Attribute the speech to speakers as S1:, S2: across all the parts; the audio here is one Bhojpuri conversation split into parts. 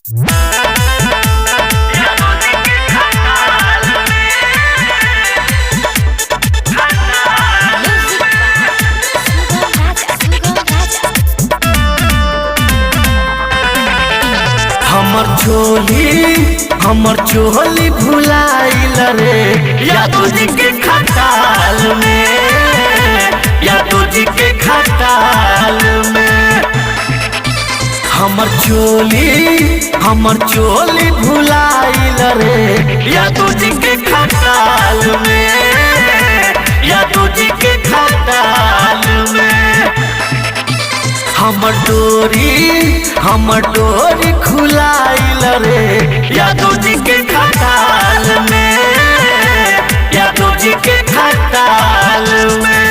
S1: हमर चोली भुलाइल रे यादव जी के खटाल में, यादव जी के खटाल में। हमर चोली भुलाइल रे यादव जी के खटाल में, यादव जी के खटाल में। हमर डोरी खुलाइल रे यादव जी के खटाल में, यादव जी के खटाल में।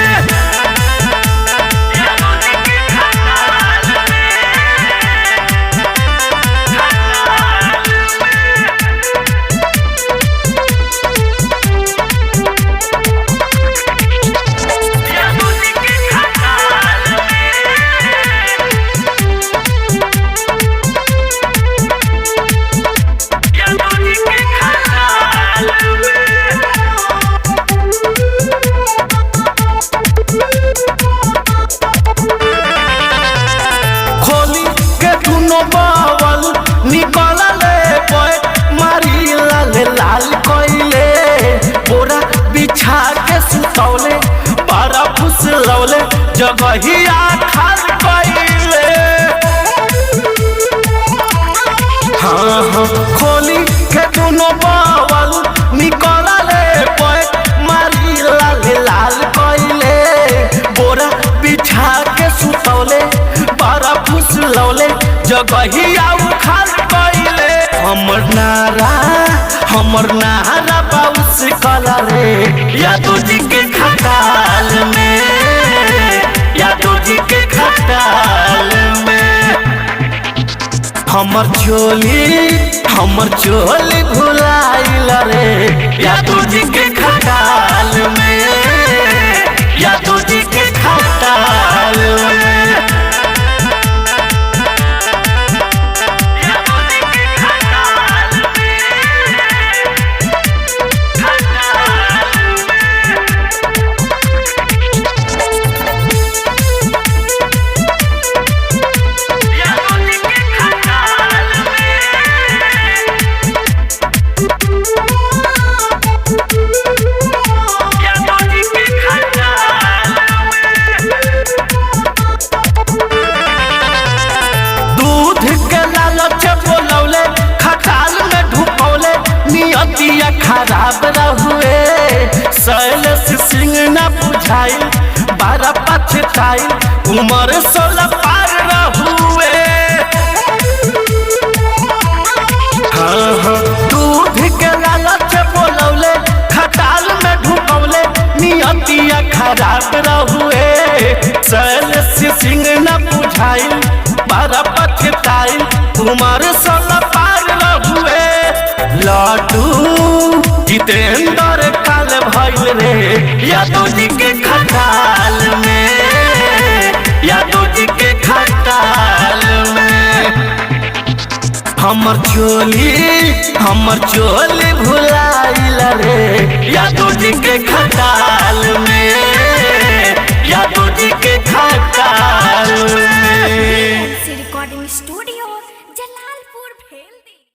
S1: लाल कोइले बोरा बिछा के सुतौले बारा फुसलौले जगहिया खाल कोइले। हाँ खोली के दोनों बावल निकलले पैक मारी लाल कोइले बोरा बिछा के सुतौले बारा फुसलौले जगहिया खाल कोइले। हमर नारा बाउस कला रे यादव जी के खटाल में, यादव जी के खटाल में। हमर चोली भुलाइल रे यादव जी के खटाल में, यादव जी के खटाल में। खराब रहुए शैलेश सिंह न बुझाई बारा पछताई उम्र 16 पार रहुए। हाँ दूध के लालच बोलौले खटाल में ढुकौले नियतिया खराब रहुए शैलेश सिंह न बुझाई बारा पछताई उम्र 16 पार रहुए। लाडू जितेंद्र काल भइल रे यादव जी के खटाल में, यादव जी के खटाल में। हमर चोली भुलाइल रे यादव जी के खटाल में, यादव जी के खटाल में।
S2: Recording studio